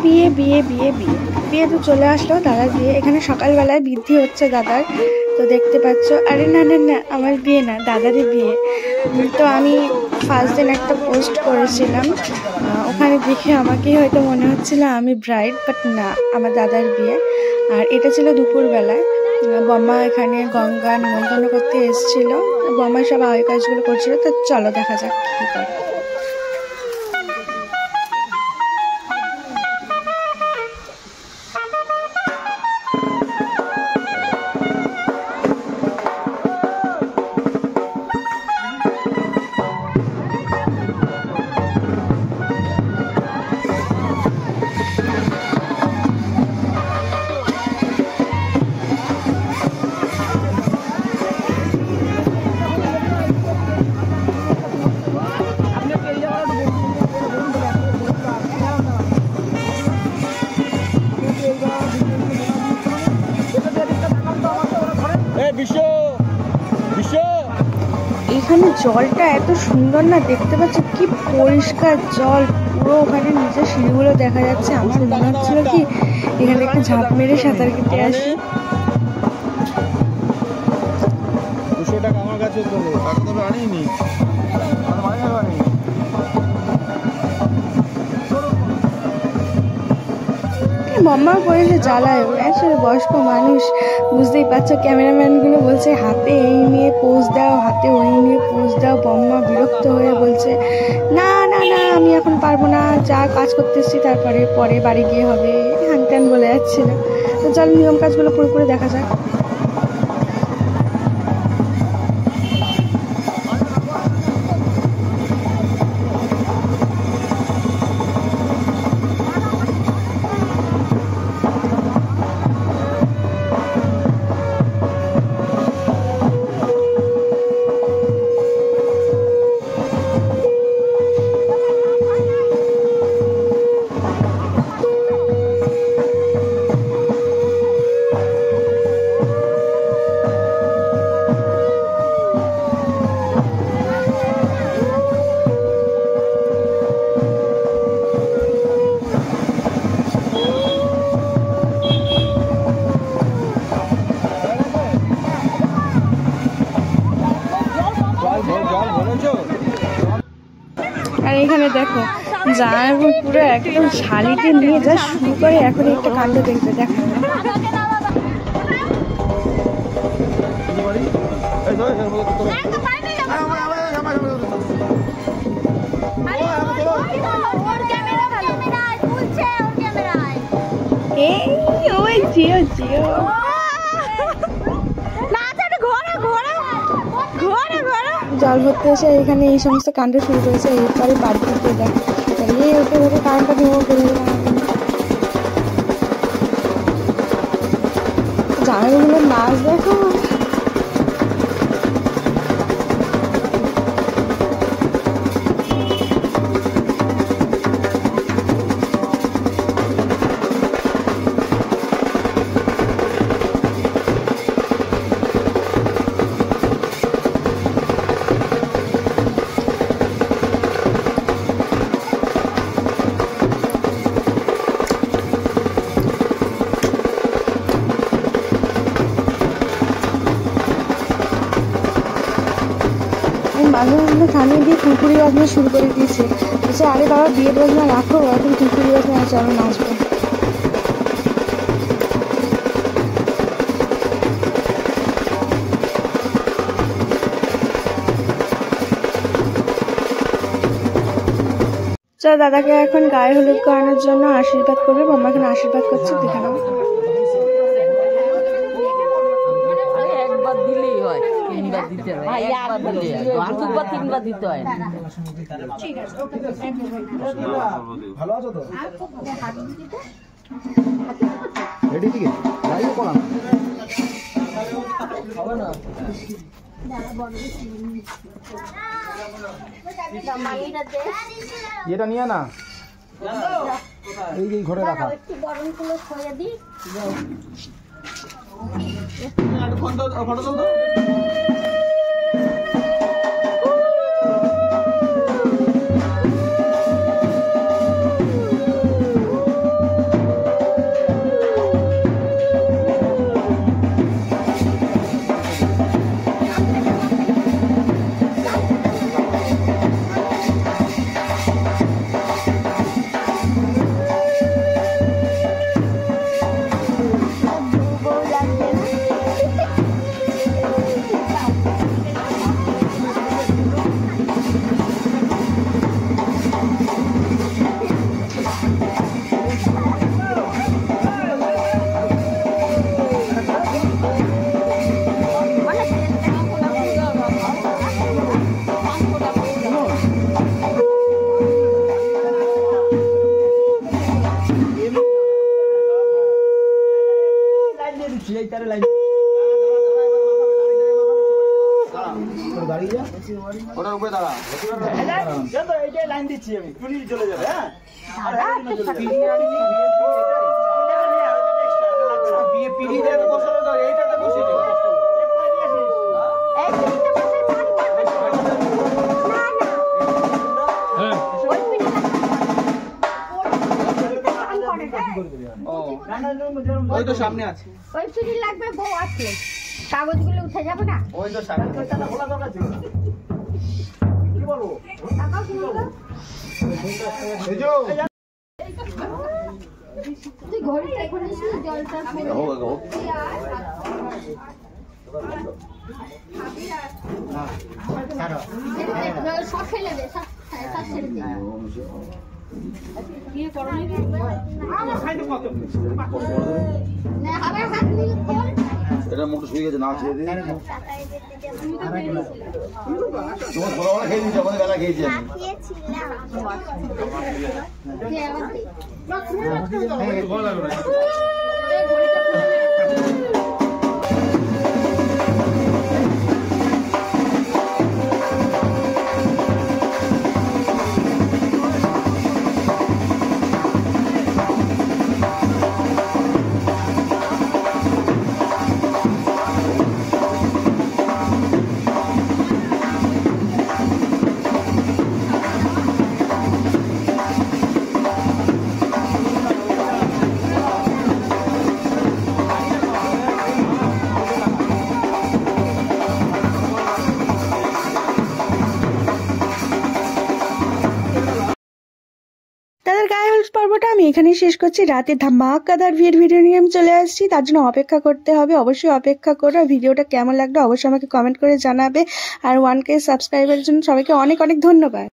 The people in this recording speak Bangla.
বিয়ে বিয়ে বিয়ে বিয়ে বিয়ে তো চলে আসলো দাদার বিয়ে। এখানে সকালবেলায় বৃদ্ধি হচ্ছে দাদার, তো দেখতে পাচ্ছ। আরে না না না, আমার বিয়ে না, দাদারই বিয়ে। তো আমি ফার্স্ট দিন একটা পোস্ট করেছিলাম, ওখানে দেখে আমাকেই হয়তো মনে হচ্ছিল আমি ব্রাইড, বাট না, আমার দাদার বিয়ে। আর এটা ছিল দুপুরবেলায়। বম্মা এখানে গঙ্গা নিমন্ত্রণ করতে এসেছিল, বম্মা সব আয় কাজগুলো করছিল। তো চলো দেখা যাক কী করে। এখানে জলটা এত সুন্দর না, দেখতে পাচ্ছ কি পরিষ্কার জল, পুরো ওখানে নিচে সিঁড়িগুলো দেখা যাচ্ছে। আমার মনে হচ্ছিল কি এখানে একটু ঝাঁপ মেরে সাঁতার কেটে আসি। 200 টাকা আমার কাছে তো টাকা তো আনিনি, বম্মা করেছে জ্বালায়। আসলে বয়স্ক মানুষ, বুঝতেই পারছো। ক্যামেরাম্যানগুলো বলছে হাতে এই নিয়ে পোজ দাও, হাতে ওই নিয়ে পোজ দাও। বম্মা বিরক্ত হয়ে বলছে না না না, আমি এখন পারবো না, যা কাজ করতেছি তারপরে পরে বাড়ি গিয়ে হবে, হ্যান ত্যান বলে যাচ্ছিল। তো চল নিয়ম কাজগুলো পুরোপুরি দেখা যাক। আর এখানে দেখো জামাইবাবু পুরো একদম শালিতে নিয়ে যা শুরু করে, এখন একটা কাণ্ড দেখবে দেখো। ওই জিও জিও জল ভরতে এসে এখানে এই সমস্ত কাণ্ড শুরু করেছে। এরপরে বাড়ি থেকে দেখ ওকে ওকে কারেন্টটা ভেঙে করে জামাইগুলোর নাচ দেখো। বাজনাগুলো থামিয়ে দিয়ে কুকুরি বাজনা শুরু করে দিয়েছে। বলছে আরে বাবা বিয়ের বাজনা রাখো, এখন কুকুরি বাজনা চলো নাচবো। চল দাদাকে এখন গায়ে হলুদ করানোর জন্য আশীর্বাদ করবে। বম্মা এখন আশীর্বাদ করছে, দেখে নাও। ভালো আছো তো? রেডি থেকে যাই করলাম হবে না। এটা নিয়ে না, এই ঘরে রাখা। ফটো তুলতো। ওটার উপরে দাঁড়া। লাইন দিচ্ছি আমি, পুলিশ চলে যাবে। হ্যাঁ ওই তো সামনে আছে, ওই চুরি লাগবে, বউ আছে, কাগজগুলো উঠে যাবে না। ওই তো সামনে। কি বলবো? তুই ঘড়িটা এখন জলটা সব ফেলে দে, সব ছেড়ে দে। আবার হাত নিয়ে খোল। এটা মুখ শুয়ে গেছে, না ছেড়ে দিই। তোমার ছোটবেলা খেয়ে দিয়েছি, আমাদের বেলা খেয়েছি আমি। দে, আবার দে। তাদের গায়ে হলুদ পর্বটা আমি এখানেই শেষ করছি। রাতে ধামাকাদার ভিডিও নিয়ে আমি চলে আসছি, তার জন্য অপেক্ষা করতে হবে। অবশ্যই অপেক্ষা করো। ভিডিওটা কেমন লাগলো অবশ্যই আমাকে কমেন্ট করে জানাবে। আর 1K সাবস্ক্রাইবারের জন্য সবাইকে অনেক অনেক ধন্যবাদ।